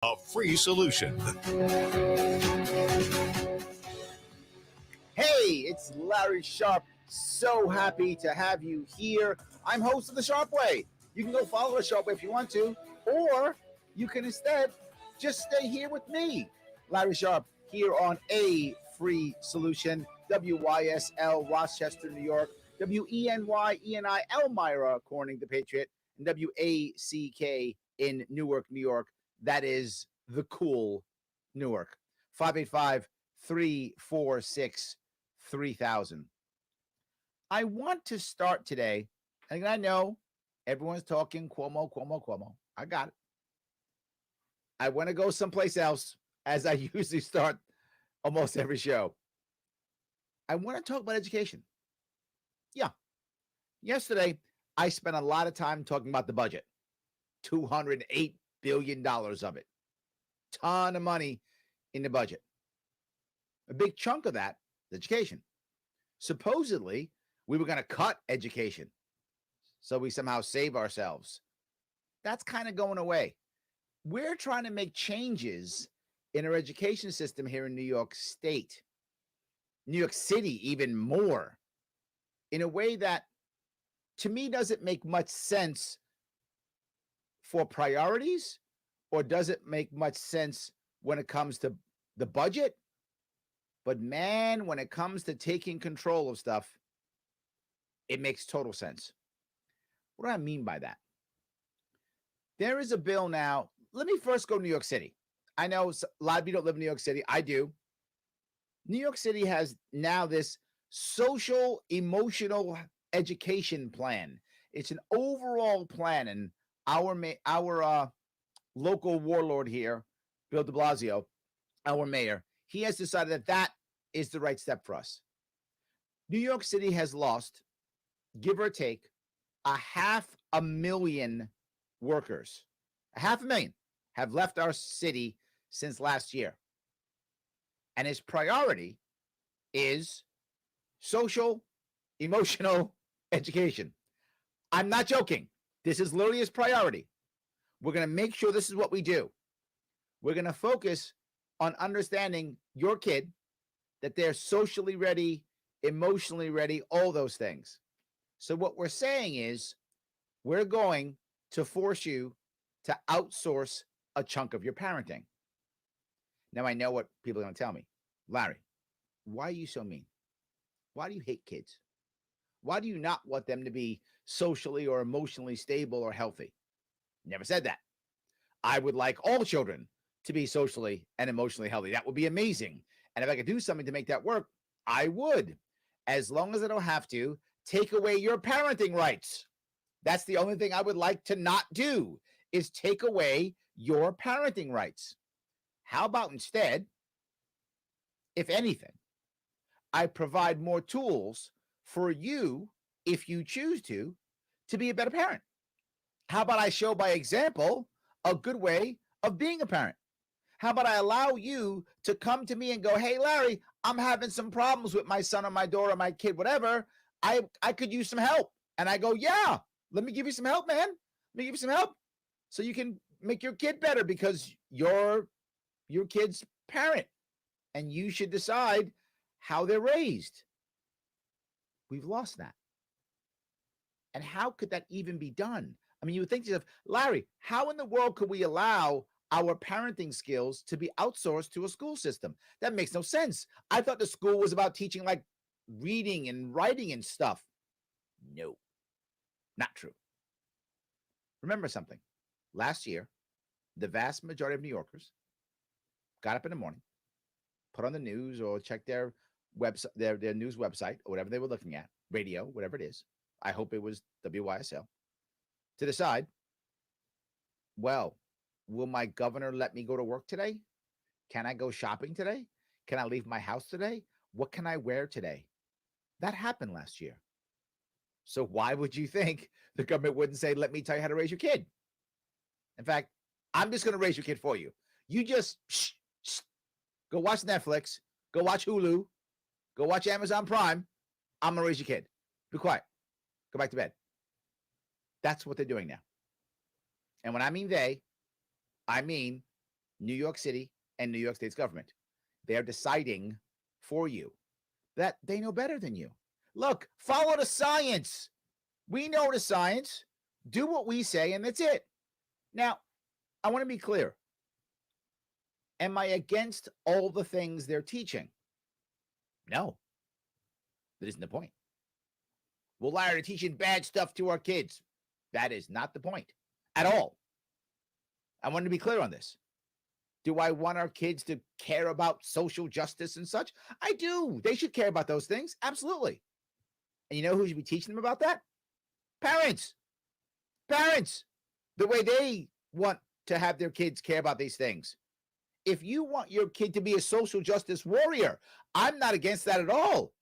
A free solution. Hey, it's Larry Sharp. So happy to have you here. I'm host of The Sharp Way. You can go follow The Sharp Way if you want to, or you can instead just stay here with me, Larry Sharp, here on A Free Solution, WYSL, Rochester, New York, WENY, Elmira, Corning, the Patriot, and WACK in Newark, New York. That is the cool Newark. 585-346-3000. I want to start today, and I know everyone's talking Cuomo. I got it. I want to go someplace else, as I usually start almost every show. I want to talk about education. Yeah. Yesterday, I spent a lot of time talking about the budget. $208 billion of it. Ton of money in the budget. A big chunk of that is education. Supposedly, we were going to cut education so we somehow save ourselves. That's kind of going away. We're trying to make changes in our education system here in New York State, New York City, even more, in a way that, to me, doesn't make much sense for priorities, or does it make much sense when it comes to the budget? But man, when it comes to taking control of stuff, it makes total sense. What do I mean by that? There is a bill now. Let me first go to New York City. I know a lot of you don't live in New York City. I do. New York City has now this social emotional education plan. It's an overall plan, and our local warlord here, Bill de Blasio, our mayor, he has decided that that is the right step for us. New York City has lost, give or take, 500,000 workers. 500,000 have left our city since last year. And his priority is social, emotional education. I'm not joking. This is literally his priority. We're going to make sure this is what we do. We're going to focus on understanding your kid, that they're socially ready, emotionally ready, all those things. So what we're saying is we're going to force you to outsource a chunk of your parenting. Now, I know what people are going to tell me. Larry, why are you so mean? Why do you hate kids? Why do you not want them to be socially or emotionally stable or healthy? Never said that. I would like all children to be socially and emotionally healthy. That would be amazing. And if I could do something to make that work, I would, as long as I don't have to take away your parenting rights. That's the only thing I would like to not do, is take away your parenting rights. How about instead, if anything, I provide more tools for you, if you choose to be a better parent? How about I show by example a good way of being a parent? How about I allow you to come to me and go, hey, Larry, I'm having some problems with my son or my daughter or my kid, whatever. I could use some help. And I go, yeah, let me give you some help, man. Let me give you some help so you can make your kid better, because you're your kid's parent and you should decide how they're raised. We've lost that. And how could that even be done? I mean, you would think to yourself, Larry, how in the world could we allow our parenting skills to be outsourced to a school system? That makes no sense. I thought the school was about teaching like reading and writing and stuff. No, not true. Remember something. Last year, the vast majority of New Yorkers got up in the morning, put on the news or check their website, their news website, or whatever they were looking at, radio, whatever it is. I hope it was WYSL, to decide, well, will my governor let me go to work today? Can I go shopping today? Can I leave my house today? What can I wear today? That happened last year. So why would you think the government wouldn't say, let me tell you how to raise your kid? In fact, I'm just going to raise your kid for you. You just go watch Netflix, go watch Hulu, go watch Amazon Prime. I'm going to raise your kid. Be quiet. Go back to bed. That's what they're doing now. And when I mean they, I mean New York City and New York State's government. They are deciding for you that they know better than you. Look, follow the science. We know the science. Do what we say, and that's it. Now, I want to be clear. Am I against all the things they're teaching? No. That isn't the point. Well, Larry, they're teaching bad stuff to our kids. That is not the point at all. I want to be clear on this. Do I want our kids to care about social justice and such? I do. They should care about those things. Absolutely. And you know who should be teaching them about that? Parents. Parents. The way they want to have their kids care about these things. If you want your kid to be a social justice warrior, I'm not against that at all,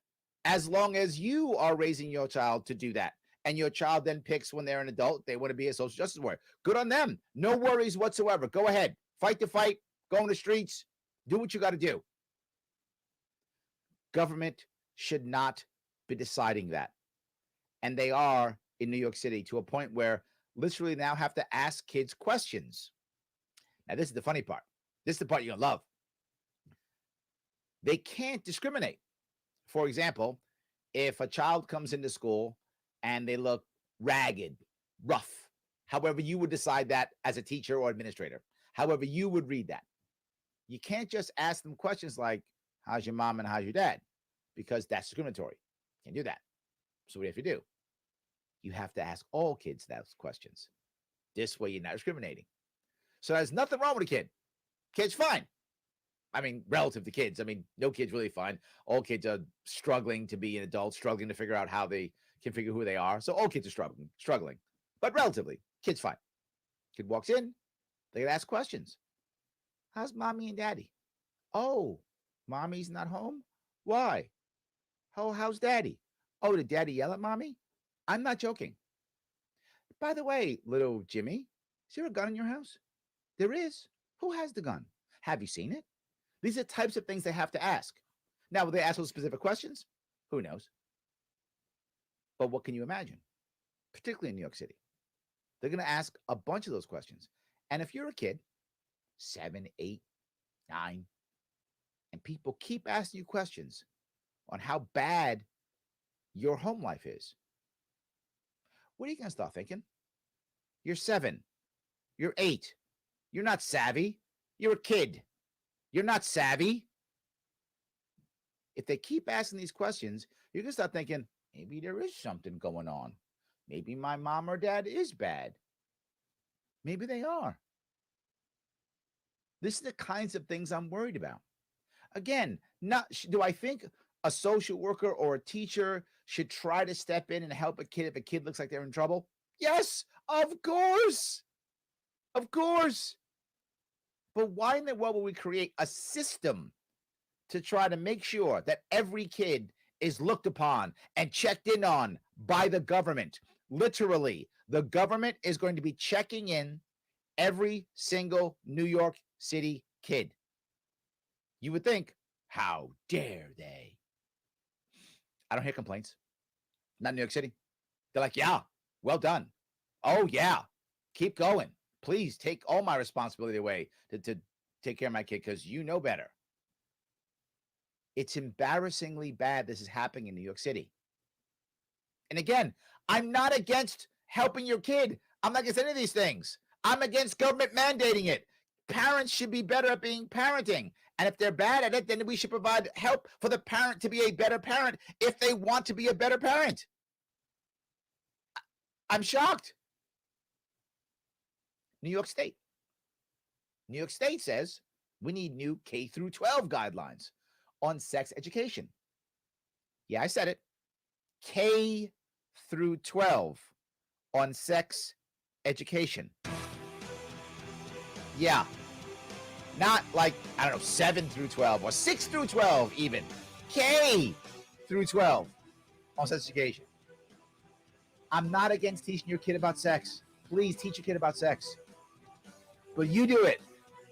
as long as you are raising your child to do that. And your child then picks when they're an adult, they want to be a social justice warrior. Good on them. No worries whatsoever. Go ahead. Fight the fight. Go on the streets. Do what you got to do. Government should not be deciding that. And they are in New York City to a point where literally now have to ask kids questions. Now, this is the funny part. This is the part you're going to love. They can't discriminate. For example, if a child comes into school and they look ragged, rough, however you would decide that as a teacher or administrator, however you would read that, you can't just ask them questions like, how's your mom and how's your dad? Because that's discriminatory. Can't do that. So what do you have to do? You have to ask all kids those questions. This way you're not discriminating. So there's nothing wrong with a kid. Kid's fine. I mean, relative to kids. I mean, no kid's really fine. All kids are struggling to be an adult, struggling to figure out how they can figure who they are. So all kids are struggling. But relatively, kid's fine. Kid walks in, they can ask questions. How's mommy and daddy? Oh, mommy's not home? Why? Oh, how's daddy? Oh, did daddy yell at mommy? I'm not joking. By the way, little Jimmy, is there a gun in your house? There is. Who has the gun? Have you seen it? These are types of things they have to ask. Now, will they ask those specific questions? Who knows? But what can you imagine? Particularly in New York City. They're going to ask a bunch of those questions. And if you're a kid, 7, 8, 9, and people keep asking you questions on how bad your home life is, what are you going to start thinking? You're 7. You're 8. You're not savvy. You're a kid. You're not savvy. If they keep asking these questions, you're going to start thinking, maybe there is something going on. Maybe my mom or dad is bad. Maybe they are. This is the kinds of things I'm worried about. Again, do I think a social worker or a teacher should try to step in and help a kid if a kid looks like they're in trouble? Yes, of course. Of course. But why in the world will we create a system to try to make sure that every kid is looked upon and checked in on by the government? Literally, the government is going to be checking in every single New York City kid. You would think, how dare they? I don't hear complaints. Not in New York City. They're like, yeah, well done. Oh, yeah, keep going. Please take all my responsibility away to take care of my kid because you know better. It's embarrassingly bad this is happening in New York City. And again, I'm not against helping your kid. I'm not against any of these things. I'm against government mandating it. Parents should be better at being parenting. And if they're bad at it, then we should provide help for the parent to be a better parent if they want to be a better parent. I'm shocked. New York State. New York State says we need new K through 12 guidelines on sex education. Yeah, I said it. K through 12 on sex education. Yeah. Not like, I don't know, 7 through 12 or 6 through 12 even. K through 12 on sex education. I'm not against teaching your kid about sex. Please teach your kid about sex. But you do it.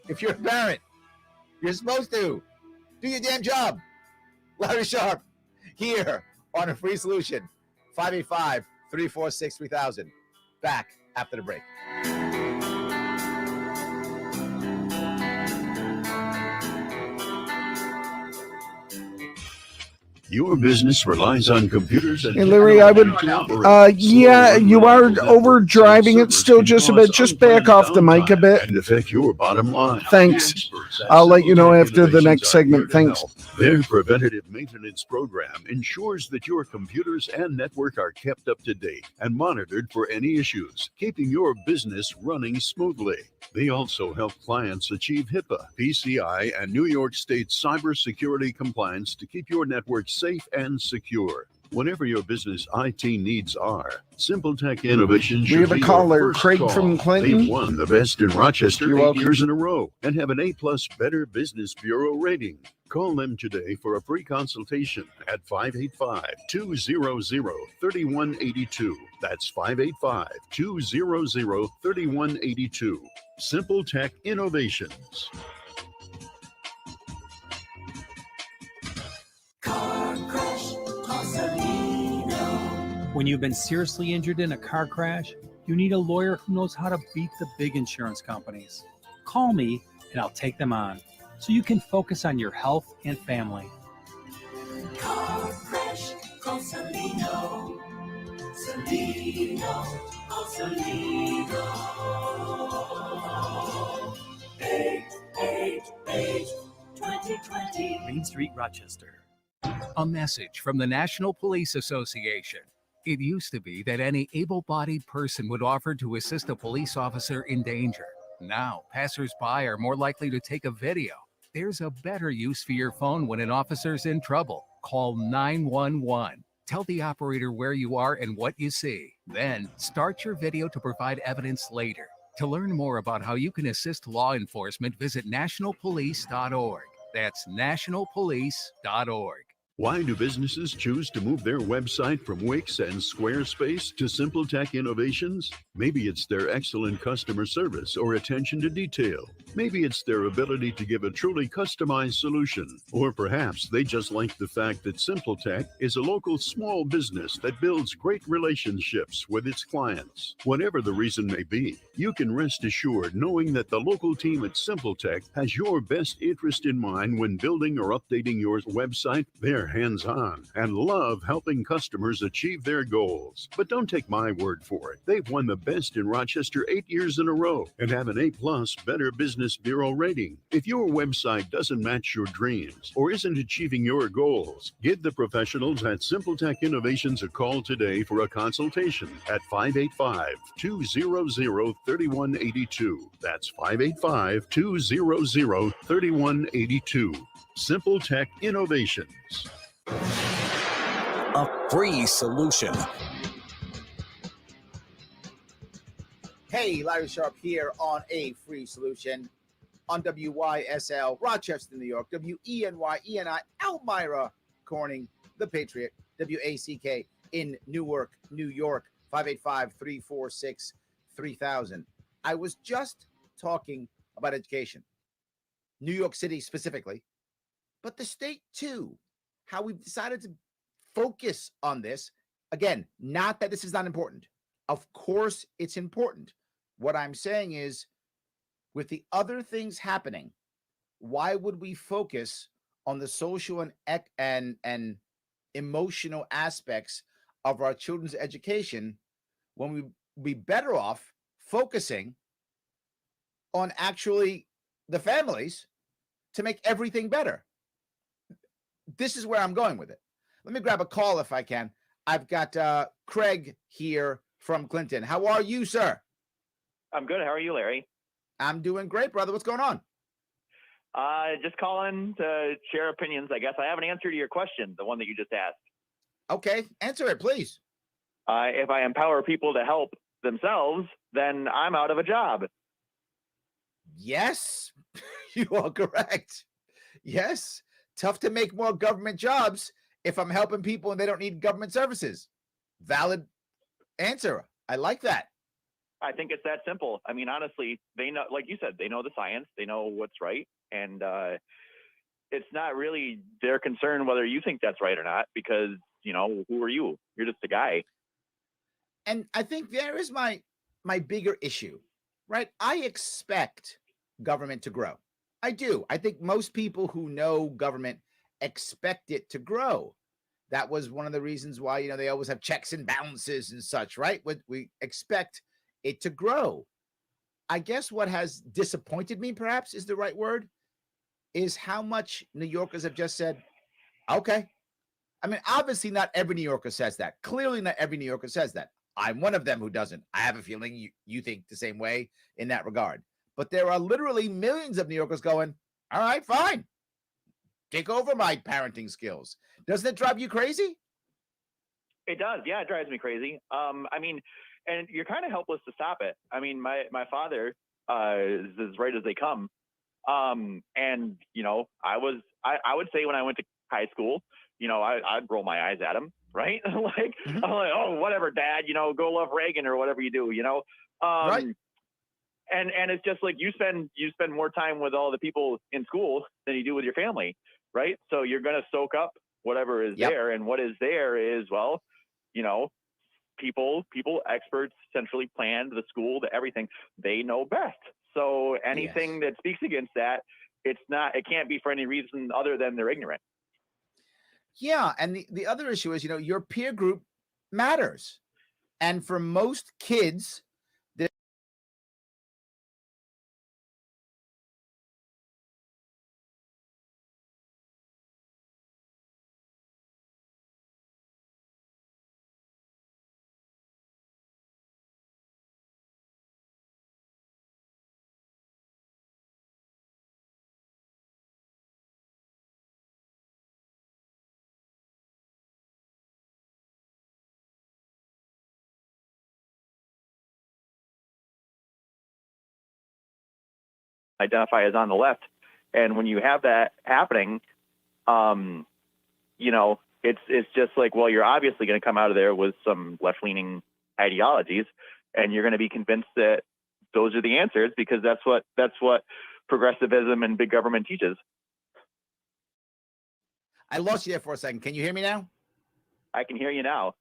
If you're a parent, you're supposed to. Do your damn job. Larry Sharp, here on A Free Solution. 585-346-3000. Back after the break. Your business relies on computers and Hey, Larry, I would, yeah, you are overdriving it still just a bit. Just back off the mic a bit. And affect your bottom line. Thanks. I'll let you know after the next segment. Thanks. Their preventative maintenance program ensures that your computers and network are kept up to date and monitored for any issues, keeping your business running smoothly. They also help clients achieve HIPAA, PCI, and New York State cybersecurity compliance to keep your network safe and secure. Whatever your business IT needs are, SimpleTech Innovations We have a caller, Craig from Clinton. They've won the best in Rochester You're 8 welcome. years in a row and have an A+ Better Business Bureau rating. Call them today for a free consultation at 585-200-3182. That's 585-200-3182. SimpleTech Innovations. When you've been seriously injured in a car crash, you need a lawyer who knows how to beat the big insurance companies. Call me and I'll take them on so you can focus on your health and family. Car crash, call Salino. Salino, call Salino. 888-2020. Main Street, Rochester. A message from the National Police Association. It used to be that any able-bodied person would offer to assist a police officer in danger. Now, passers-by are more likely to take a video. There's a better use for your phone when an officer's in trouble. Call 911. Tell the operator where you are and what you see. Then, start your video to provide evidence later. To learn more about how you can assist law enforcement, visit nationalpolice.org. That's nationalpolice.org. Why do businesses choose to move their website from Wix and Squarespace to SimpleTech Innovations? Maybe it's their excellent customer service or attention to detail. Maybe it's their ability to give a truly customized solution. Or perhaps they just like the fact that SimpleTech is a local small business that builds great relationships with its clients. Whatever the reason may be, you can rest assured knowing that the local team at SimpleTech has your best interest in mind when building or updating your website. They're hands-on and love helping customers achieve their goals. But don't take my word for it. They've won the best in Rochester 8 years in a row and have an A+ Better Business Bureau rating. If your website doesn't match your dreams or isn't achieving your goals, give the professionals at SimpleTech Innovations a call today for a consultation at 585-200-3182. That's 585-200-3182. SimpleTech Innovations. A free solution. Hey, Larry Sharp here on A Free Solution on WYSL, Rochester, New York, WENY, Elmira, Corning, The Patriot, WACK in Newark, New York, 585-346-3000. I was just talking about education, New York City specifically, but the state too, how we've decided to focus on this. Again, not that this is not important. Of course, it's important. What I'm saying is, with the other things happening, why would we focus on the social and emotional aspects of our children's education when we'd be better off focusing on actually the families to make everything better? This is where I'm going with it. Let me grab a call if I can. I've got Craig here from Clinton. How are you, sir? I'm good. How are you, Larry? I'm doing great, brother. What's going on? Just calling to share opinions, I guess. I have an answer to your question, the one that you just asked. Okay, answer it, please. If I empower people to help themselves, then I'm out of a job. Yes, you are correct. Yes, tough to make more government jobs if I'm helping people and they don't need government services. Valid answer. I like that. I think it's that simple. I mean, honestly, they know, like you said, they know the science, they know what's right. And it's not really their concern whether you think that's right or not, because, you know, who are you? You're just a guy. And I think there is my bigger issue, right? I expect government to grow. I do. I think most people who know government expect it to grow. That was one of the reasons why, they always have checks and balances and such, right? We expect it to grow. I guess what has disappointed me, perhaps is the right word, is how much New Yorkers have just said, okay. I mean, obviously not every New Yorker says that. Clearly not every New Yorker says that. I'm one of them who doesn't. I have a feeling you think the same way in that regard. But there are literally millions of New Yorkers going, all right, fine. Take over my parenting skills. Doesn't it drive you crazy? It does. Yeah, it drives me crazy. I mean, and you're kind of helpless to stop it. I mean, my father is as right as they come. And, I would say when I went to high school, I'd roll my eyes at him, right? I'm like, oh, whatever, Dad, go love Reagan or whatever you do, Right. And it's just like you spend more time with all the people in school than you do with your family, right? So you're going to soak up whatever is there, and what is there is, well, people, experts, centrally planned, the school, everything, they know best. So anything that speaks against that, it can't be for any reason other than they're ignorant. Yeah, and the other issue is, your peer group matters. And for most kids, identify as on the left. And when you have that happening, it's just like, well, you're obviously going to come out of there with some left-leaning ideologies, and you're going to be convinced that those are the answers because that's what progressivism and big government teaches. I lost you there for a second. Can you hear me now? I can hear you now.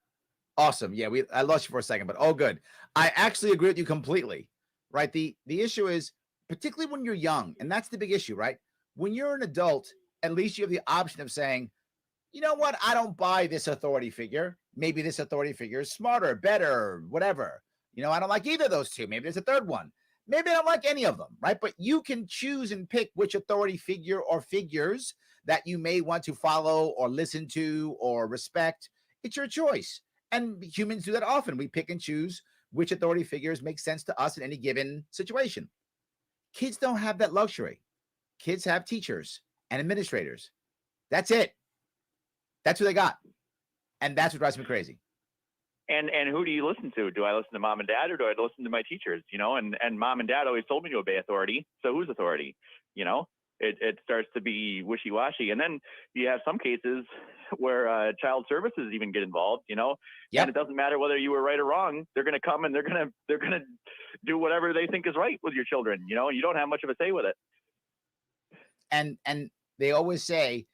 Awesome. Yeah, I lost you for a second, but all good. I actually agree with you completely, right? The issue is, particularly when you're young, and that's the big issue, right? When you're an adult, at least you have the option of saying, you know what? I don't buy this authority figure. Maybe this authority figure is smarter, better, whatever. I don't like either of those two. Maybe there's a third one. Maybe I don't like any of them, right? But you can choose and pick which authority figure or figures that you may want to follow or listen to or respect. It's your choice. And humans do that often. We pick and choose which authority figures make sense to us in any given situation. Kids don't have that luxury. Kids have teachers and administrators. That's it. That's who they got. And that's what drives me crazy. And who do you listen to? Do I listen to mom and dad, or do I listen to my teachers? And mom and dad always told me to obey authority. So whose authority? It starts to be wishy-washy. And then you have some cases where child services even get involved, and it doesn't matter whether you were right or wrong. They're going to come and they're going to do whatever they think is right with your children, and you don't have much of a say with it. And they always say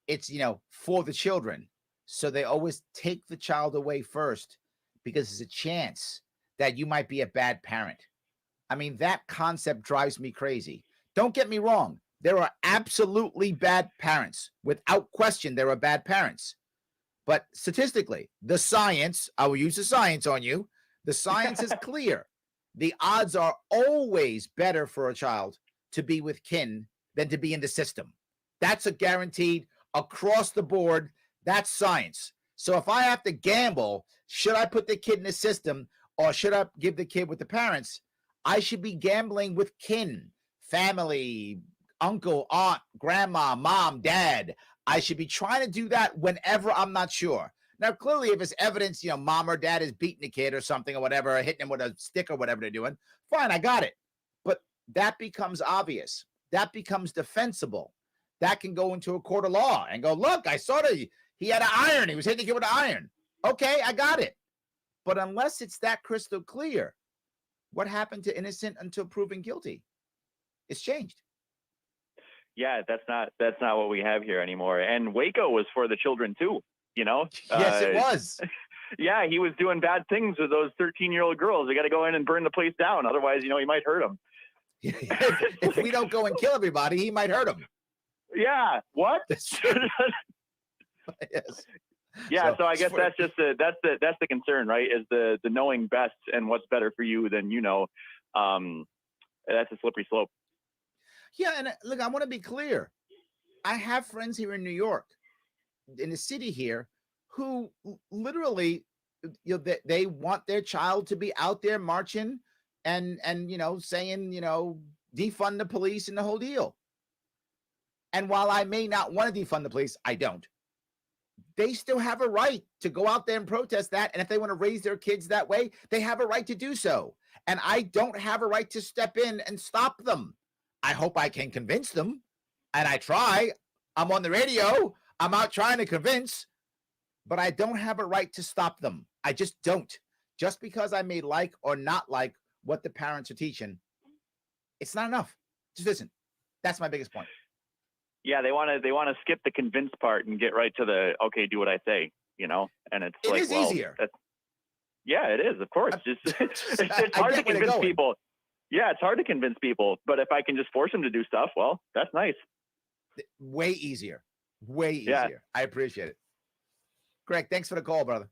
it's, for the children. So they always take the child away first because there's a chance that you might be a bad parent. I mean, that concept drives me crazy. Don't get me wrong. There are absolutely bad parents. Without question, there are bad parents. But statistically, the science, I will use the science on you. The science is clear. The odds are always better for a child to be with kin than to be in the system. That's a guaranteed across the board. That's science. So if I have to gamble, should I put the kid in the system or should I give the kid with the parents? I should be gambling with kin, family, uncle, aunt, grandma, mom, dad. I should be trying to do that whenever I'm not sure. Now, clearly, if it's evidence, mom or dad is beating the kid or something or whatever, or hitting him with a stick or whatever they're doing, fine, I got it. But that becomes obvious. That becomes defensible. That can go into a court of law and go, look, I saw that he had an iron. He was hitting the kid with an iron. Okay, I got it. But unless it's that crystal clear, what happened to innocent until proven guilty? It's changed. Yeah, that's not what we have here anymore. And Waco was for the children too, Yes, it was. Yeah, he was doing bad things with those 13-year-old girls. They got to go in and burn the place down. Otherwise, he might hurt them. If we don't go and kill everybody, he might hurt them. Yeah. What? Yes. Yeah, so I guess that's just that's the concern, right? Is the knowing best and what's better for you than you know. That's a slippery slope. Yeah, and look, I want to be clear. I have friends here in New York, in the city here, who literally, you know, they want their child to be out there marching and you know, saying, you know, defund the police and the whole deal. And while I may not want to defund the police, I don't. They still have a right to go out there and protest that. And if they want to raise their kids that way, they have a right to do so. And I don't have a right to step in and stop them. I hope I can convince them. And I try. I'm on the radio. I'm out trying to convince. But I don't have a right to stop them. I just don't. Just because I may like or not like what the parents are teaching, it's not enough. It just isn't. That's my biggest point. Yeah, they want to skip the convince part and get right to the okay, do what I say, you know. And it's like, is easier. Yeah, it is. Of course, it's hard to convince people. Yeah, it's hard to convince people. But if I can just force them to do stuff, well, that's nice. Way easier. Way easier. Yeah. I appreciate it. Greg, thanks for the call, brother.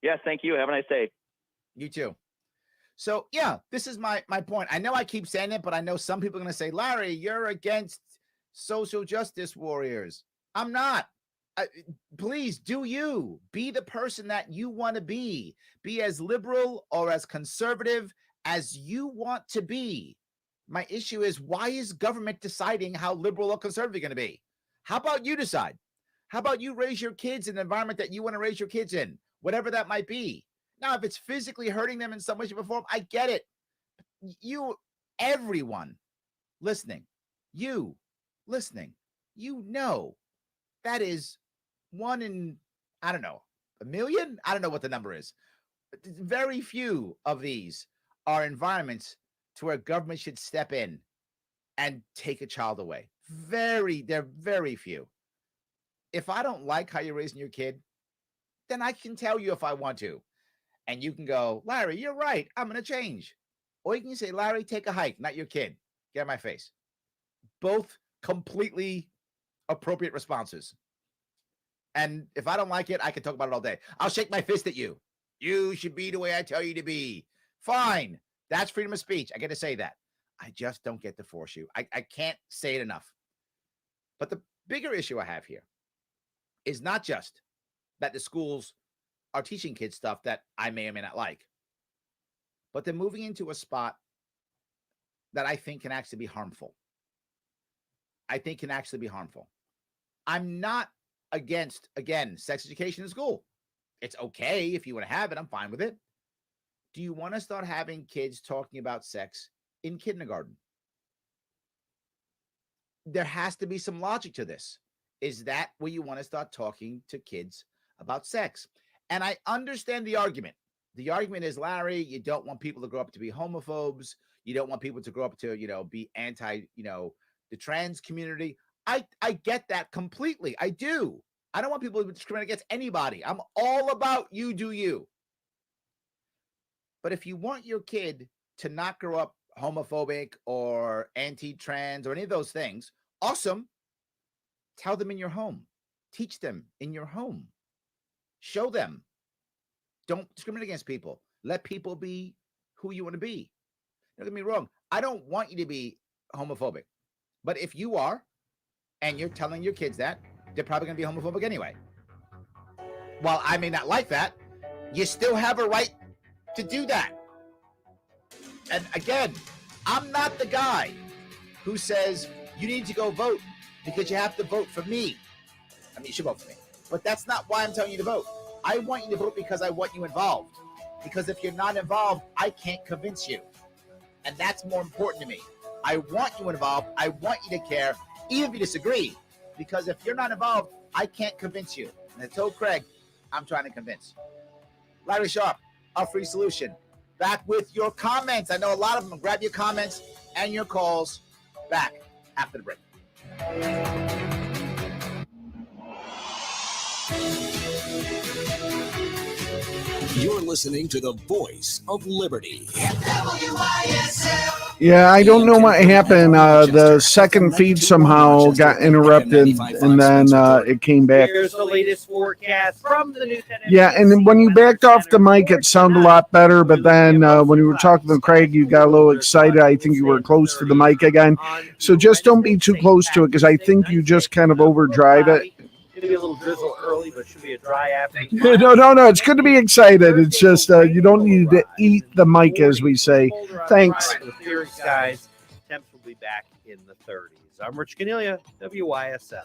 Yes, thank you. Have a nice day. You too. So yeah, this is my point. I know I keep saying it, but I know some people are going to say, Larry, you're against social justice warriors. I'm not. Please do you be the person that you want to be as liberal or as conservative as you want to be. My issue is, why is government deciding how liberal or conservative you're going to be? How about you decide? How about you raise your kids in the environment that you want to raise your kids in, whatever that might be? Now, if it's physically hurting them in some way, shape, or form, I get it. Everyone listening, you know, that is 1 in, I don't know, a million? I don't know what the number is. But very few of these are environments to where government should step in and take a child away. They're very few. If I don't like how you're raising your kid, then I can tell you if I want to. And you can go, Larry, you're right. I'm going to change. Or you can say, Larry, take a hike, not your kid. Get out of my face. Both completely appropriate responses. And if I don't like it, I can talk about it all day. I'll shake my fist at you. You should be the way I tell you to be. Fine. That's freedom of speech. I get to say that. I just don't get to force you. I can't say it enough. But the bigger issue I have here is not just that the schools are teaching kids stuff that I may or may not like, but they're moving into a spot that I think can actually be harmful. I'm not against, again, sex education in school. It's okay if you want to have it. I'm fine with it. Do you want to start having kids talking about sex in kindergarten? There has to be some logic to this. Is that where you want to start talking to kids about sex? And I understand the argument. The argument is, Larry, you don't want people to grow up to be homophobes. You don't want people to grow up to, be anti, the trans community. I get that completely. I do. I don't want people to discriminate against anybody. I'm all about you do you. But if you want your kid to not grow up homophobic or anti-trans or any of those things, awesome. Tell them in your home. Teach them in your home. Show them. Don't discriminate against people. Let people be who you want to be. Don't get me wrong. I don't want you to be homophobic. But if you are, and you're telling your kids that, they're probably going to be homophobic anyway. While I may not like that, you still have a right to do that. And again, I'm not the guy who says you need to go vote because you have to vote for me. I mean, you should vote for me. But that's not why I'm telling you to vote. I want you to vote because I want you involved. Because if you're not involved, I can't convince you. And that's more important to me. I want you involved. I want you to care, even if you disagree. Because if you're not involved, I can't convince you. And I told Craig, I'm trying to convince. Larry Sharp, Our Free Solution. Back with your comments. I know a lot of them. Grab your comments and your calls. Back after the break. You're listening to the voice of liberty. WYSL Yeah, I don't know what happened. The second feed somehow got interrupted, and then it came back. Here's the latest forecast from the New Tenant. Yeah, and then when you backed off the mic, it sounded a lot better. But then when you were talking to Craig, you got a little excited. I think you were close to the mic again. So just don't be too close to it, because I think you just kind of overdrive it. It's going to be a little drizzle early, but should be a dry afternoon. No. It's good to be excited. It's just you don't need to eat the mic, as we say. Thanks. Clear skies. Temps will be back in the 30s. I'm Rich Cornelia, WYSL.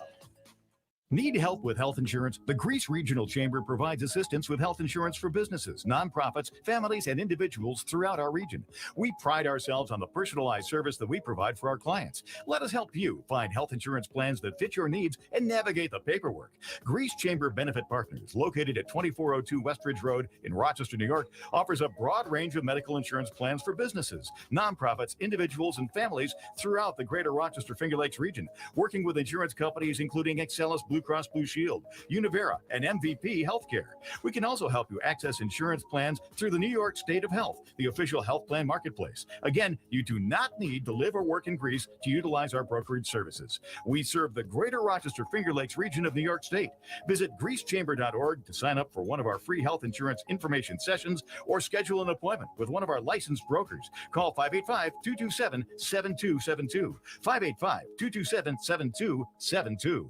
Need help with health insurance? The Greece Regional Chamber provides assistance with health insurance for businesses, nonprofits, families, and individuals throughout our region. We pride ourselves on the personalized service that we provide for our clients. Let us help you find health insurance plans that fit your needs and navigate the paperwork. Greece Chamber Benefit Partners, located at 2402 Westridge Road in Rochester, New York, offers a broad range of medical insurance plans for businesses, nonprofits, individuals, and families throughout the greater Rochester Finger Lakes region, working with insurance companies including Excelis Blue Cross Blue Shield, Univera, and MVP Healthcare. We can also help you access insurance plans through the New York State of Health, the official health plan marketplace. Again, you do not need to live or work in Greece to utilize our brokerage services. We serve the greater Rochester Finger Lakes region of New York State. Visit greecechamber.org to sign up for one of our free health insurance information sessions or schedule an appointment with one of our licensed brokers. Call 585-227-7272. 585-227-7272.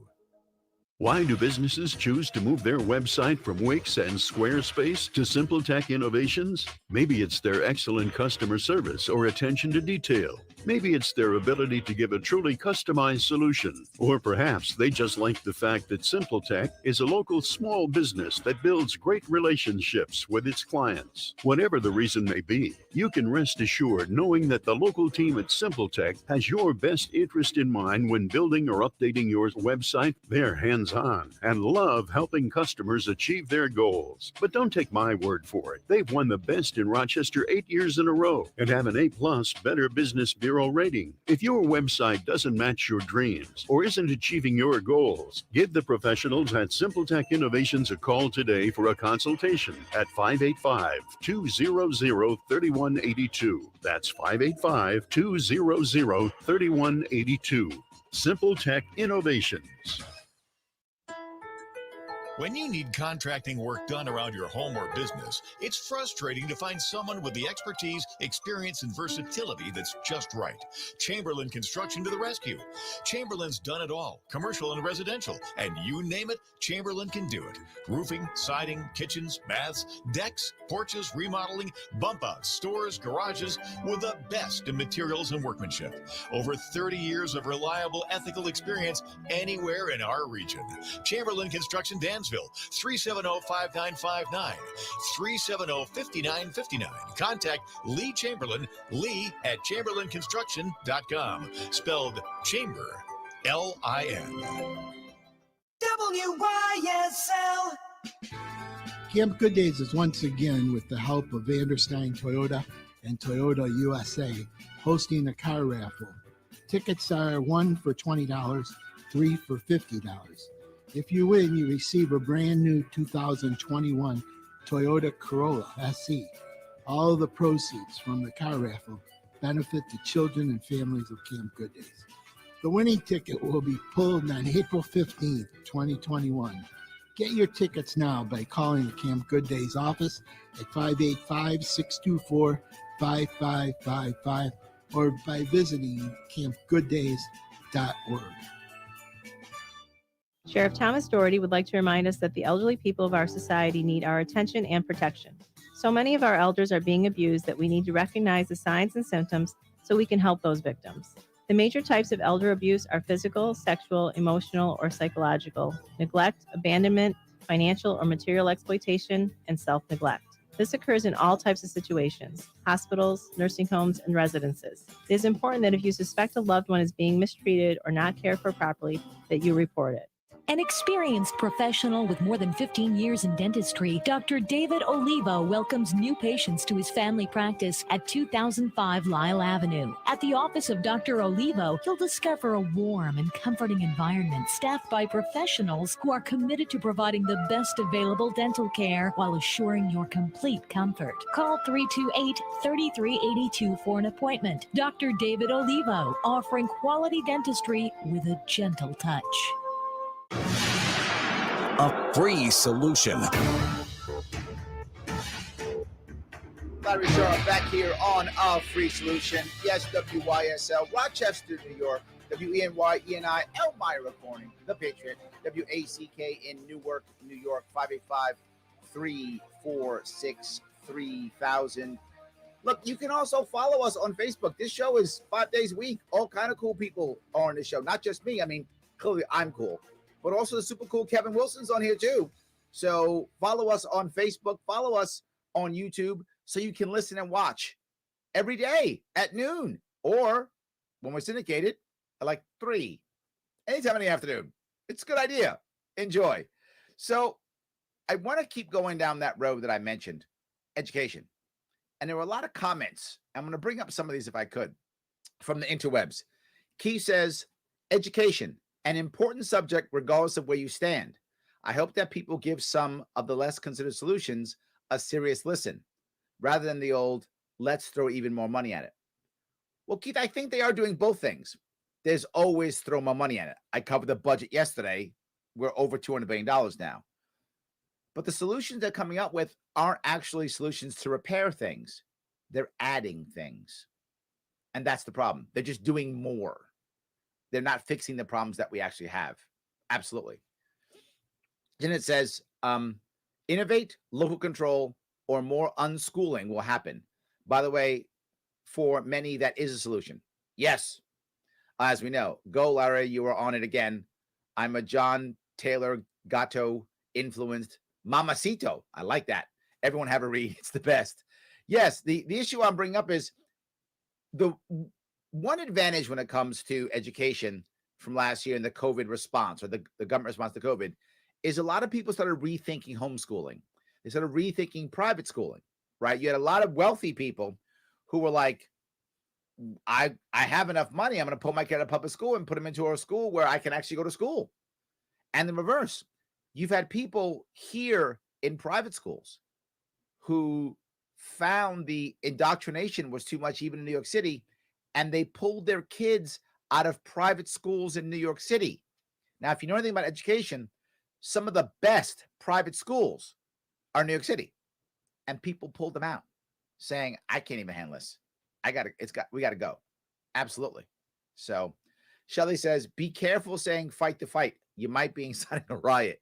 Why do businesses choose to move their website from Wix and Squarespace to Simple Tech Innovations? Maybe it's their excellent customer service or attention to detail. Maybe it's their ability to give a truly customized solution. Or perhaps they just like the fact that Simple Tech is a local small business that builds great relationships with its clients. Whatever the reason may be, you can rest assured knowing that the local team at Simple Tech has your best interest in mind when building or updating your website. They're hands-on and love helping customers achieve their goals. But don't take my word for it. They've won the best in Rochester 8 years in a row and have an A+ Better Business Bureau rating. If your website doesn't match your dreams or isn't achieving your goals, give the professionals at Simple Tech Innovations a call today for a consultation at 585-200-3182. That's 585-200-3182. Simple Tech Innovations. When you need contracting work done around your home or business, it's frustrating to find someone with the expertise, experience, and versatility that's just right. Chamberlain Construction to the rescue. Chamberlain's done it all, commercial and residential, and you name it, Chamberlain can do it. Roofing, siding, kitchens, baths, decks, porches, remodeling, bump outs, stores, garages, with the best in materials and workmanship. Over 30 years of reliable, ethical experience anywhere in our region. Chamberlain Construction, Dansville, 370-5959, 370-5959. Contact Lee Chamberlain, lee@chamberlainconstruction.com. Spelled Chamber, L-I-N. WYSL. Camp Good Days is once again, with the help of Vanderstein Toyota and Toyota USA, hosting a car raffle. Tickets are 1 for $20, 3 for $50. If you win, you receive a brand new 2021 Toyota Corolla SE. All the proceeds from the car raffle benefit the children and families of Camp Good Days. The winning ticket will be pulled on April 15th, 2021. Get your tickets now by calling the Camp Good Days office at 585-624-5555 or by visiting campgooddays.org. Sheriff Thomas Doherty would like to remind us that the elderly people of our society need our attention and protection. So many of our elders are being abused that we need to recognize the signs and symptoms so we can help those victims. The major types of elder abuse are physical, sexual, emotional, or psychological, neglect, abandonment, financial or material exploitation, and self-neglect. This occurs in all types of situations: hospitals, nursing homes, and residences. It is important that if you suspect a loved one is being mistreated or not cared for properly, that you report it. An experienced professional with more than 15 years in dentistry, Dr. David Olivo welcomes new patients to his family practice at 2005 Lyle Avenue. At the office of Dr. Olivo, you'll discover a warm and comforting environment staffed by professionals who are committed to providing the best available dental care while assuring your complete comfort. Call 328-3382 for an appointment. Dr. David Olivo, offering quality dentistry with a gentle touch. A free solution. Larry Sharp back here on A Free Solution. Yes, WYSL, Rochester, New York. WENY, ENI, Elmira Corning, The Patriot. WACK in Newark, New York. 585-346-3000. Look, you can also follow us on Facebook. This show is 5 days a week. All kind of cool people are on this show. Not just me. I mean, clearly I'm cool. But also the super cool Kevin Wilson's on here too. So follow us on Facebook. Follow us on YouTube so you can listen and watch every day at noon. Or when we're syndicated at like 3. Anytime in the afternoon. It's a good idea. Enjoy. So I want to keep going down that road that I mentioned. Education. And there were a lot of comments. I'm going to bring up some of these if I could from the interwebs. Key says, education, an important subject regardless of where you stand. I hope that people give some of the less considered solutions a serious listen rather than the old, let's throw even more money at it. Well, Keith, I think they are doing both things. There's always throw more money at it. I covered the budget yesterday. We're over $200 billion now. But the solutions they're coming up with aren't actually solutions to repair things. They're adding things. And that's the problem. They're just doing more. They're not fixing the problems that we actually have. Absolutely. Then it says, innovate, local control, or more unschooling will happen. By the way, for many, that is a solution. Yes. As we know. Go, Larry. You are on it again. I'm a John Taylor Gatto influenced Mamacito. I like that. Everyone have a read. It's the best. Yes, the issue I'm bringing up is the one advantage when it comes to education from last year in the COVID response or the government response to COVID is a lot of people started rethinking homeschooling. They started rethinking private schooling, right? You had a lot of wealthy people who were like, I have enough money. I'm going to pull my kid out of public school and put him into a school where I can actually go to school. And the reverse. You've had people here in private schools who found the indoctrination was too much, even in New York City, and they pulled their kids out of private schools in New York City. Now, if you know anything about education, some of the best private schools are New York City, and people pulled them out saying, I can't even handle this. We got to go. Absolutely. So Shelley says, be careful saying fight the fight. You might be inciting a riot.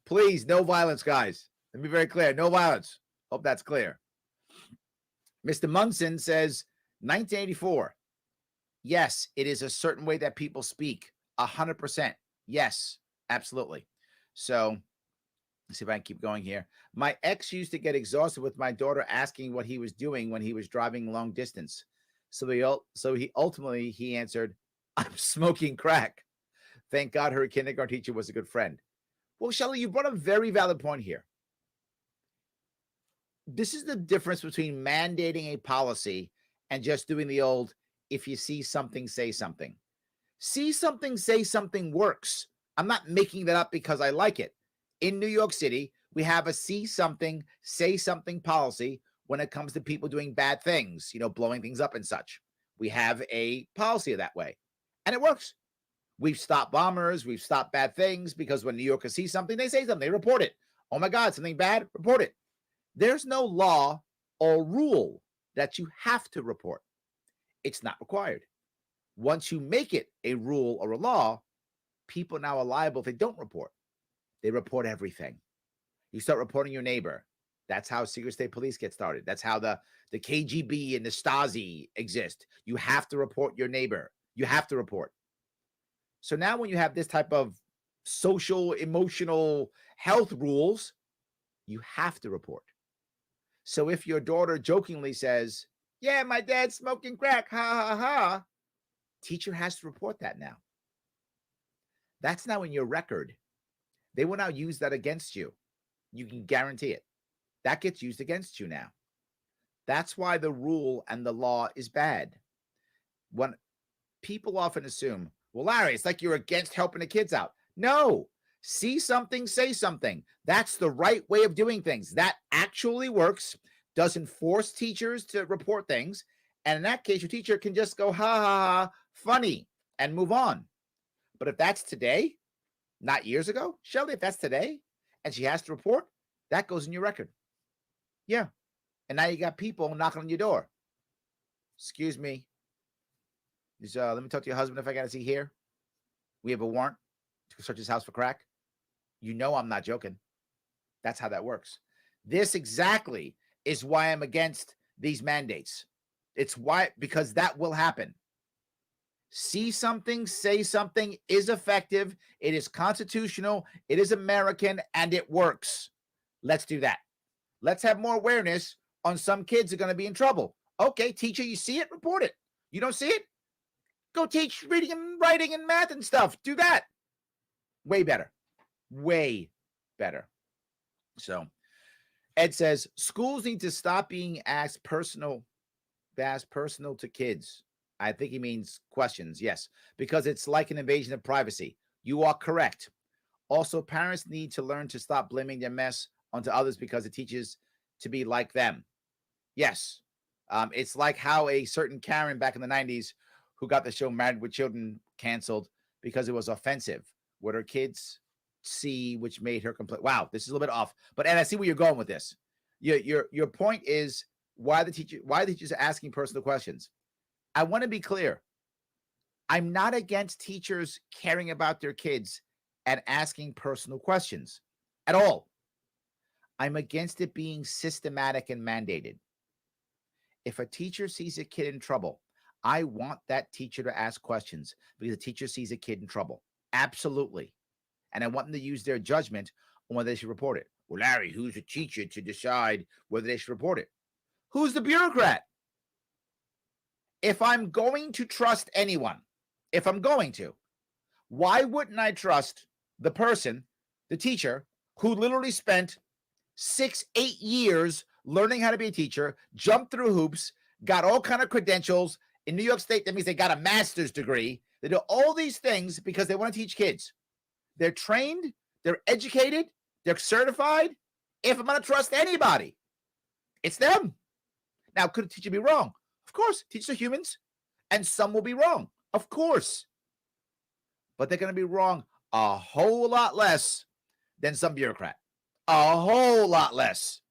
Please, no violence, guys. Let me be very clear. No violence. Hope that's clear. Mr. Munson says, 1984. Yes, it is a certain way that people speak. 100%. Yes, absolutely. So let's see if I can keep going here. My ex used to get exhausted with my daughter asking what he was doing when he was driving long distance. So he ultimately answered, I'm smoking crack. Thank God her kindergarten teacher was a good friend. Well, Shelley, you brought a very valid point here. This is the difference between mandating a policy and just doing the old, if you see something, say something. See something, say something works. I'm not making that up because I like it. In New York City, we have a see something, say something policy when it comes to people doing bad things, blowing things up and such. We have a policy that way, and it works. We've stopped bombers. We've stopped bad things because when New Yorkers see something, they say something. They report it. Oh, my God, something bad, report it. There's no law or rule that you have to report. It's not required. Once you make it a rule or a law, people now are liable if they don't report. They report everything. You start reporting your neighbor. That's how secret state police get started. That's how the KGB and the Stasi exist. You have to report your neighbor. You have to report. So now when you have this type of social, emotional health rules, you have to report. So if your daughter jokingly says, yeah, my dad's smoking crack, ha, ha, ha, teacher has to report that now. That's now in your record They will now use that against you. You can guarantee it. That gets used against you now. That's why the rule and the law is bad. When people often assume, well, Larry, it's like you're against helping the kids out. No, see something, say something. That's the right way of doing things. That actually works, doesn't force teachers to report things. And in that case, your teacher can just go, ha, ha, ha, funny, and move on. But if that's today, not years ago, Shelly, if that's today, and she has to report, that goes in your record. Yeah. And now you got people knocking on your door. Excuse me. Let me talk to your husband if I got to see here. We have a warrant to search his house for crack. You know I'm not joking. That's how that works. This exactly is why I'm against these mandates. It's why, because that will happen. See something, say something is effective. It is constitutional. It is American, and it works. Let's do that. Let's have more awareness on some kids are going to be in trouble. Okay, teacher, you see it? Report it. You don't see it? Go teach reading and writing and math and stuff. Do that. Way better. Way better. So Ed says schools need to stop being asked personal to kids. I think he means questions. Yes, because it's like an invasion of privacy. You are correct. Also, parents need to learn to stop blaming their mess onto others because it teaches to be like them. Yes. It's like how a certain Karen back in the 90s who got the show Married with Children canceled because it was offensive. What her kids see, which made her complain. Wow, this is a little bit off. But and I see where you're going with this. Your point is why the teachers are asking personal questions. I want to be clear. I'm not against teachers caring about their kids and asking personal questions at all. I'm against it being systematic and mandated. If a teacher sees a kid in trouble, I want that teacher to ask questions because the teacher sees a kid in trouble. Absolutely. And I want them to use their judgment on whether they should report it. Well, Larry, who's the teacher to decide whether they should report it? Who's the bureaucrat? If I'm going to trust anyone, why wouldn't I trust the person, the teacher, who literally spent 6-8 years learning how to be a teacher, jumped through hoops, got all kind of credentials. In New York State, that means they got a master's degree. They do all these things because they want to teach kids. They're trained, they're educated, they're certified. If I'm going to trust anybody, it's them. Now, could a teacher be wrong? Of course, teachers are humans, and some will be wrong. Of course. But they're going to be wrong a whole lot less than some bureaucrat. A whole lot less.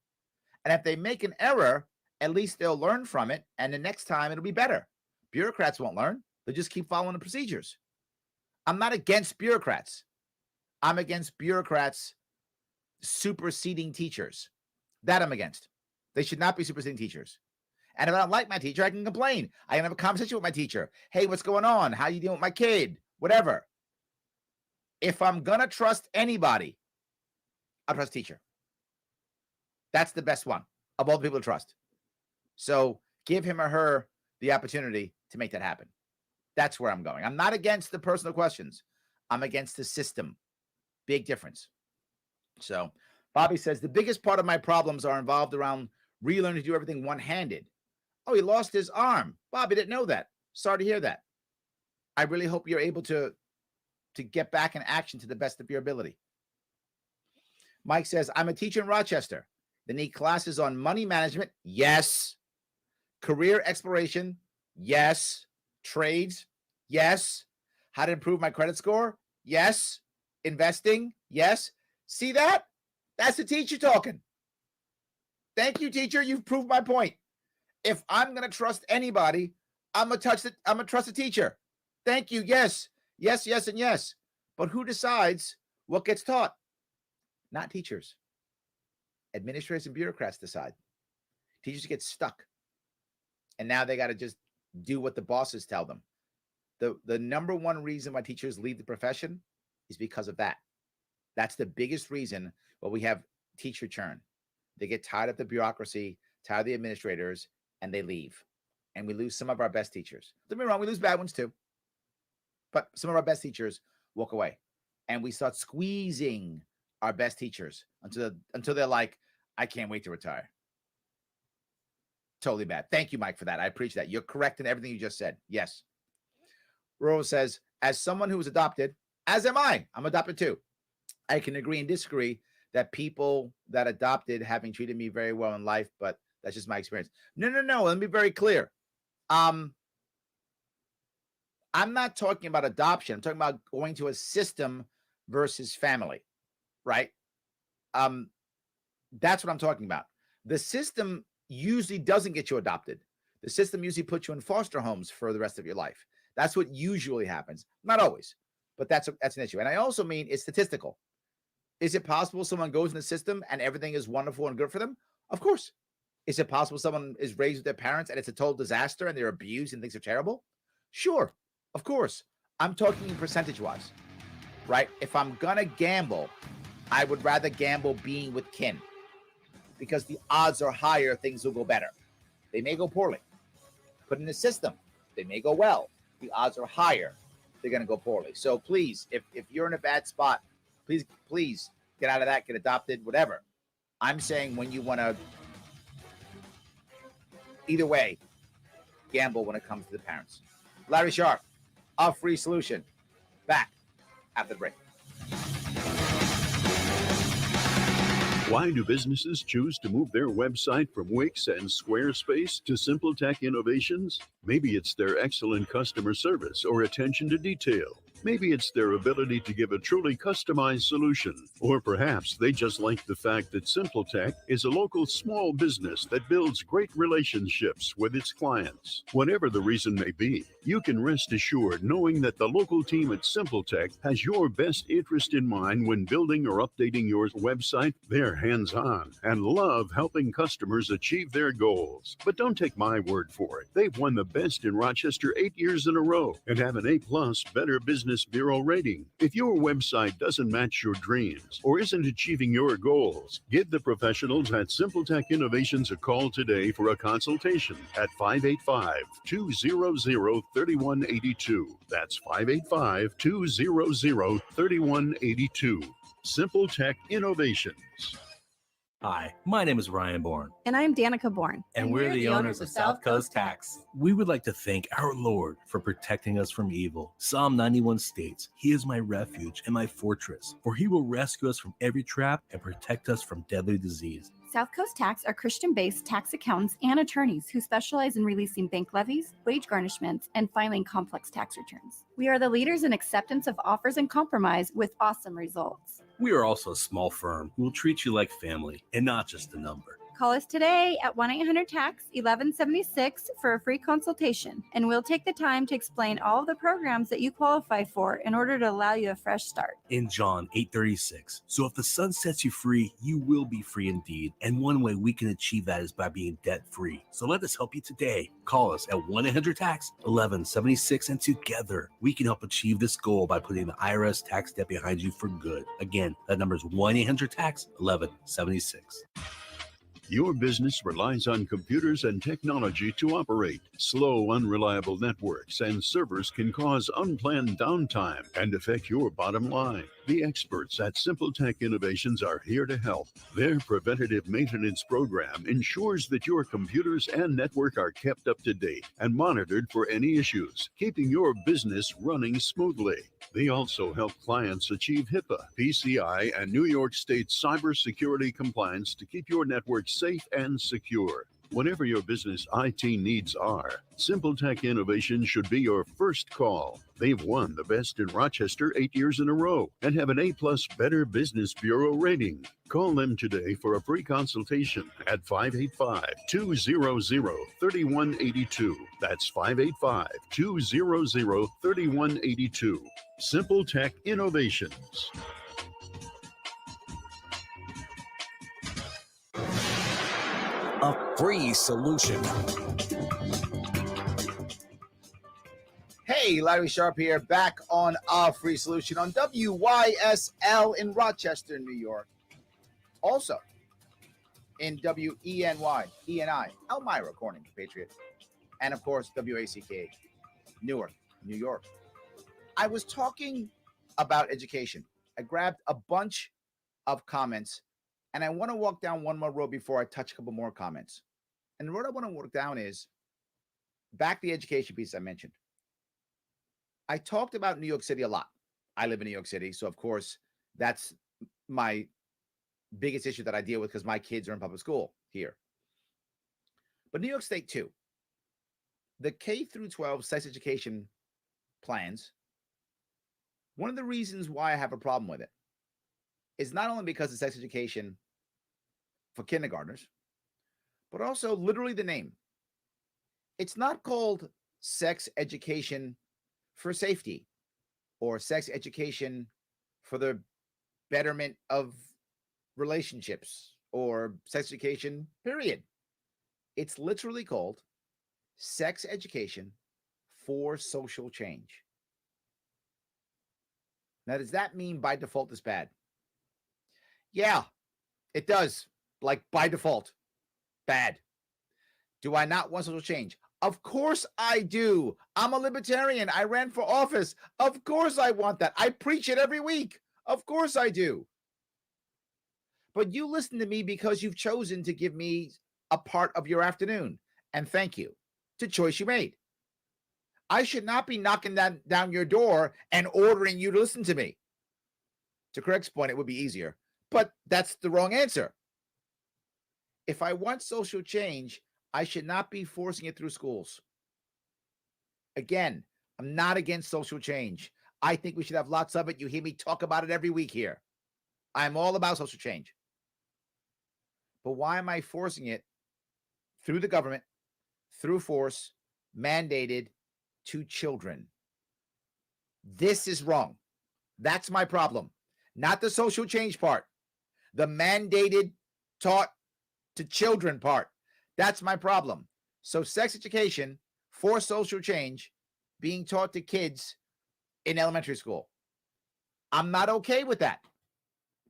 And if they make an error, at least they'll learn from it, and the next time it'll be better. Bureaucrats won't learn. They'll just keep following the procedures. I'm not against bureaucrats. I'm against bureaucrats superseding teachers. That I'm against. They should not be superseding teachers. And if I don't like my teacher, I can complain. I can have a conversation with my teacher. Hey, what's going on? How you doing with my kid? Whatever. If I'm going to trust anybody, I'll trust teacher. That's the best one of all the people to trust. So give him or her the opportunity to make that happen. That's where I'm going. I'm not against the personal questions. I'm against the system. Big difference. So Bobby says, the biggest part of my problems are involved around relearning to do everything one-handed. Oh, he lost his arm. Bobby didn't know that. Sorry to hear that. I really hope you're able to get back in action to the best of your ability. Mike says, I'm a teacher in Rochester. They need classes on money management. Yes. Career exploration. Yes. Trades. Yes. How to improve my credit score. Yes. Investing. Yes. See that? That's the teacher talking. Thank you, teacher. You've proved my point. If I'm going to trust anybody, I'm going to trust the teacher. Thank you. Yes. Yes, yes, and yes. But who decides what gets taught? Not teachers. Administrators and bureaucrats decide. Teachers get stuck. And now they got to just do what the bosses tell them. The number one reason why teachers leave the profession is because of that. That's the biggest reason why we have teacher churn. They get tired of the bureaucracy, tired of the administrators, and they leave. And we lose some of our best teachers. Don't get me wrong, we lose bad ones too. But some of our best teachers walk away. And we start squeezing our best teachers until they're like, I can't wait to retire. Totally bad. Thank you, Mike, for that. I appreciate that. You're correct in everything you just said. Yes. Rose says, as someone who was adopted, as am I, I'm adopted too. I can agree and disagree that people that adopted having treated me very well in life, but that's just my experience. No. Let me be very clear. I'm not talking about adoption. I'm talking about going to a system versus family, right? That's what I'm talking about. The system usually doesn't get you adopted. The system usually puts you in foster homes for the rest of your life. That's what usually happens. Not always, but that's an issue. And I also mean it's statistical. Is it possible someone goes in the system and everything is wonderful and good for them? Of course. Is it possible someone is raised with their parents and it's a total disaster and they're abused and things are terrible? Sure, of course. I'm talking percentage-wise, right? If I'm going to gamble, I would rather gamble being with kin because the odds are higher things will go better. They may go poorly. Put in the system, they may go well. The odds are higher they're going to go poorly. So please, if you're in a bad spot, please get out of that, get adopted, whatever. I'm saying when you want to, either way, gamble when it comes to the parents. Larry Sharp, a free solution. Back after the break. Why do businesses choose to move their website from Wix and Squarespace to Simple Tech Innovations? Maybe it's their excellent customer service or attention to detail. Maybe it's their ability to give a truly customized solution. Or perhaps they just like the fact that Simple Tech is a local small business that builds great relationships with its clients. Whatever the reason may be, you can rest assured knowing that the local team at Simple Tech has your best interest in mind when building or updating your website. They're hands-on and love helping customers achieve their goals. But don't take my word for it. They've won the best in Rochester 8 years in a row and have an A+ Better Business Bureau rating. If your website doesn't match your dreams or isn't achieving your goals, give the professionals at Simple Tech Innovations a call today for a consultation at 585-200-3182. That's 585-200-3182. Simple Tech Innovations. Hi, my name is Ryan Bourne. And I'm Danica Bourne. And we're the owners of South Coast Tax. We would like to thank our Lord for protecting us from evil. Psalm 91 states, He is my refuge and my fortress, for He will rescue us from every trap and protect us from deadly disease. South Coast Tax are Christian-based tax accountants and attorneys who specialize in releasing bank levies, wage garnishments, and filing complex tax returns. We are the leaders in acceptance of offers and compromise with awesome results. We are also a small firm who will treat you like family and not just a number. Call us today at 1-800-TAX-1176 for a free consultation, and we'll take the time to explain all of the programs that you qualify for in order to allow you a fresh start. In John 8:36, so if the Son sets you free, you will be free indeed. And one way we can achieve that is by being debt-free. So let us help you today. Call us at 1-800-TAX-1176, and together we can help achieve this goal by putting the IRS tax debt behind you for good. Again, that number is 1-800-TAX-1176. Your business relies on computers and technology to operate. Slow, unreliable networks and servers can cause unplanned downtime and affect your bottom line. The experts at Simple Tech Innovations are here to help. Their preventative maintenance program ensures that your computers and network are kept up to date and monitored for any issues, keeping your business running smoothly. They also help clients achieve HIPAA, PCI, and New York State cybersecurity compliance to keep your network safe and secure. Whatever your business IT needs are, Simple Tech Innovations should be your first call. They've won the best in Rochester 8 years in a row and have an A+ Better Business Bureau rating. Call them today for a free consultation at 585-200-3182. That's 585-200-3182. Simple Tech Innovations. A free solution. Hey, Larry Sharp here, back on A Free Solution on WYSL in Rochester, New York. Also in WENY, Elmira, Corning, Patriot. And of course, WACK, Newark, New York. I was talking about education. I grabbed a bunch of comments, and I want to walk down one more road before I touch a couple more comments. And the road I want to walk down is back the education piece I mentioned. I talked about New York City a lot. I live in New York City, so of course that's my biggest issue that I deal with because my kids are in public school here. But New York State too. The K through 12 sex education plans, one of the reasons why I have a problem with it is not only because of sex education for kindergartners, but also literally the name. It's not called sex education for safety or sex education for the betterment of relationships or sex education, period. It's literally called sex education for social change. Now, does that mean by default it's bad? Yeah, it does. Like by default, bad. Do I not want social change? Of course I do. I'm a libertarian. I ran for office. Of course I want that. I preach it every week. Of course I do. But you listen to me because you've chosen to give me a part of your afternoon. And thank you. It's a choice you made. I should not be knocking down your door and ordering you to listen to me. To Craig's point, it would be easier. But that's the wrong answer. If I want social change, I should not be forcing it through schools. Again, I'm not against social change. I think we should have lots of it. You hear me talk about it every week here. I'm all about social change. But why am I forcing it through the government, through force, mandated to children? This is wrong. That's my problem. Not the social change part. The mandated, taught to children part. That's my problem. So sex education for social change being taught to kids in elementary school. I'm not okay with that.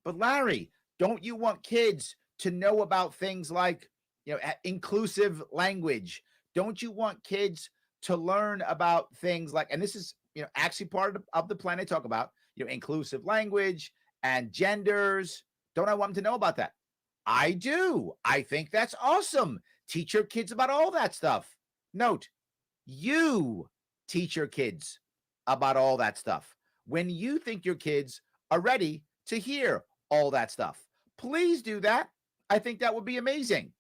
But Larry, don't you want kids to know about things like, inclusive language? Don't you want kids to learn about things like, and this is, actually part of the plan I talk about, inclusive language and genders. Don't I want them to know about that? I do. I think that's awesome. Teach your kids about all that stuff. Note, you teach your kids about all that stuff when you think your kids are ready to hear all that stuff. Please do that. I think that would be amazing.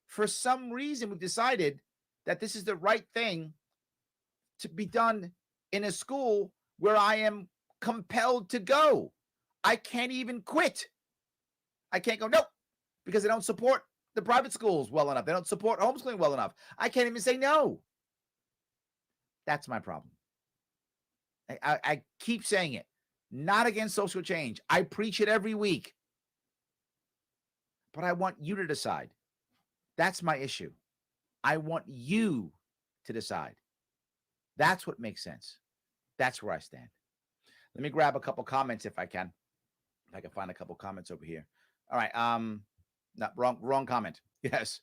For some reason, we've decided that this is the right thing to be done in a school where I am compelled to go. I can't even quit. I can't go, nope, because they don't support the private schools well enough. They don't support homeschooling well enough. I can't even say no. That's my problem. I keep saying it. Not against social change. I preach it every week. But I want you to decide. That's my issue. I want you to decide. That's what makes sense. That's where I stand. Let me grab a couple comments if I can. If I can find a couple comments over here. All right. Not wrong comment. Yes.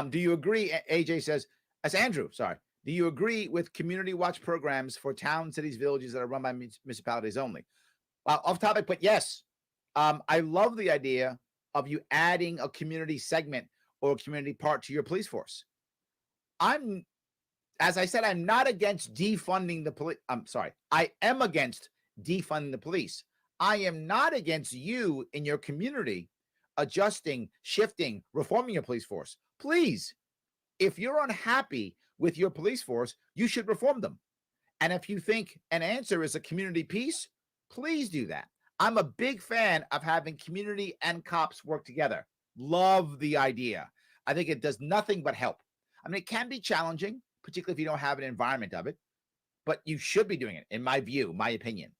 Do you agree? AJ says, as Andrew, sorry. Do you agree with community watch programs for towns, cities, villages that are run by municipalities only? Well, off topic, but yes. I love the idea of you adding a community segment or a community part to your police force. As I said, I'm not against defunding the police. I'm sorry. I am against defunding the police. I am not against you in your community adjusting, shifting, reforming your police force. Please, if you're unhappy with your police force, you should reform them. And if you think an answer is a community piece, please do that. I'm a big fan of having community and cops work together. Love the idea. I think it does nothing but help. I mean, it can be challenging, particularly if you don't have an environment of it, but you should be doing it, in my view, my opinion.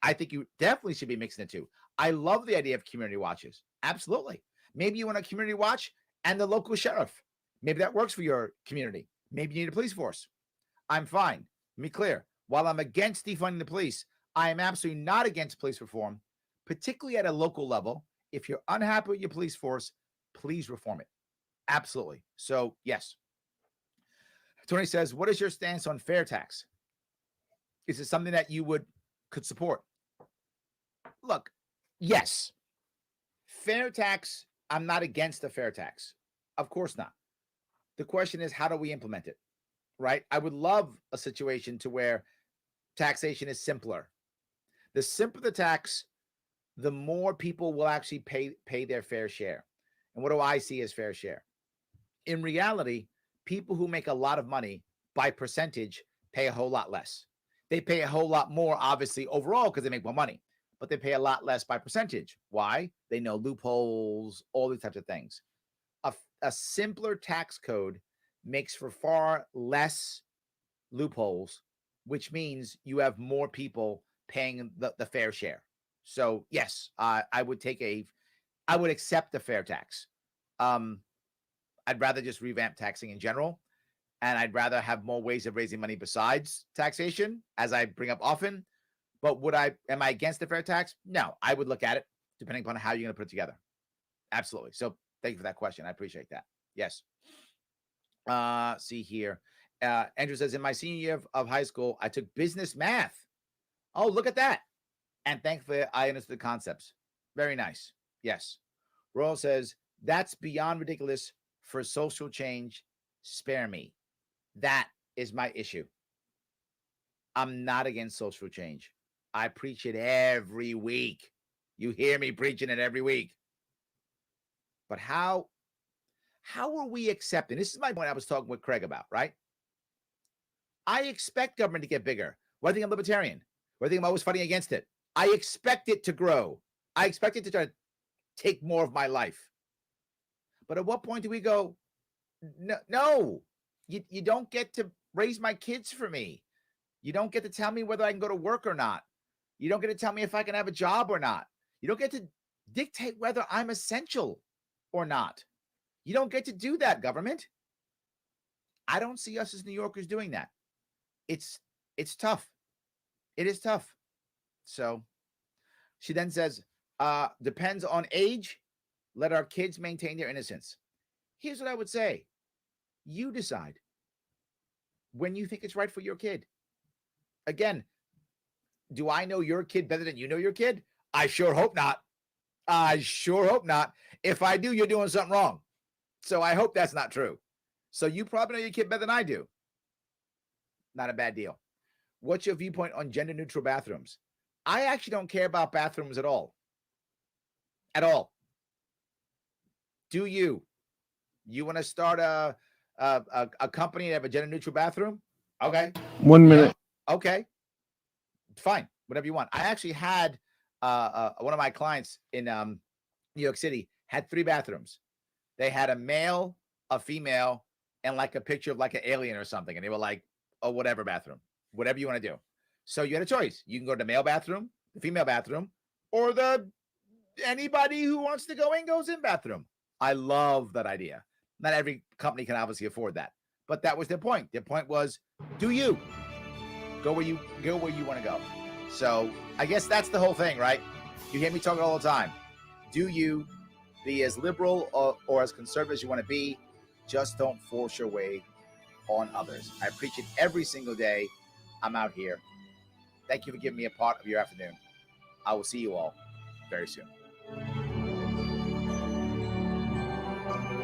I think you definitely should be mixing the two. I love the idea of community watches. Absolutely. Maybe you want a community watch and the local sheriff. Maybe that works for your community. Maybe you need a police force. I'm fine. Let me be clear. While I'm against defunding the police, I am absolutely not against police reform, particularly at a local level. If you're unhappy with your police force, please reform it. Absolutely. So, yes. Tony says, what is your stance on fair tax? Is it something that you could support? Look, yes. fair tax, I'm not against a fair tax. Of course not. The question is, how do we implement it? Right? I would love a situation to where taxation is simpler. The simpler the tax, the more people will actually pay their fair share. And what do I see as fair share? In reality, people who make a lot of money by percentage pay a whole lot less. They pay a whole lot more, obviously, overall, because they make more money, but they pay a lot less by percentage. Why? They know loopholes, all these types of things. A simpler tax code makes for far less loopholes, which means you have more people paying the fair share. So yes, I would accept a fair tax. I'd rather just revamp taxing in general, and I'd rather have more ways of raising money besides taxation, as I bring up often. But am I against the fair tax? No, I would look at it depending upon how you're going to put it together. Absolutely. So thank you for that question. I appreciate that. Yes. See here. Andrew says, in my senior year of high school, I took business math. Oh, look at that. And thankfully, I understood the concepts. Very nice. Yes. Royal says, that's beyond ridiculous for social change. Spare me. That is my issue. I'm not against social change. I preach it every week. You hear me preaching it every week. But how are we accepting? This is my point I was talking with Craig about, right? I expect government to get bigger. Whether I'm libertarian, whether I'm always fighting against it, I expect it to grow. I expect it to try to take more of my life. But at what point do we go, no, you don't get to raise my kids for me. You don't get to tell me whether I can go to work or not. You don't get to tell me if I can have a job or not. You don't get to dictate whether I'm essential or not. You don't get to do that, government. I don't see us as New Yorkers doing that. It's tough. It is tough. So she then says, depends on age. Let our kids maintain their innocence. Here's what I would say. You decide when you think it's right for your kid. Again, do I know your kid better than you know your kid? I sure hope not. I sure hope not. If I do, you're doing something wrong. So I hope that's not true. So you probably know your kid better than I do. Not a bad deal. What's your viewpoint on gender neutral bathrooms? I actually don't care about bathrooms at all. At all. Do you? You want to start a company that have a gender neutral bathroom? Okay. 1 minute. Yeah. Okay. Fine. Whatever you want. I actually had one of my clients in New York City had 3 bathrooms. They had a male, a female, and like a picture of like an alien or something. And they were like, oh, whatever bathroom, whatever you want to do. So you had a choice. You can go to the male bathroom, the female bathroom, or anybody who wants to go in goes in bathroom. I love that idea. Not every company can obviously afford that, but that was their point. Their point was, do you go where you want to go? So I guess that's the whole thing, right? You hear me talking all the time. Do you be as liberal or as conservative as you want to be? Just don't force your way on others. I preach it every single day. I'm out here. Thank you for giving me a part of your afternoon. I will see you all very soon.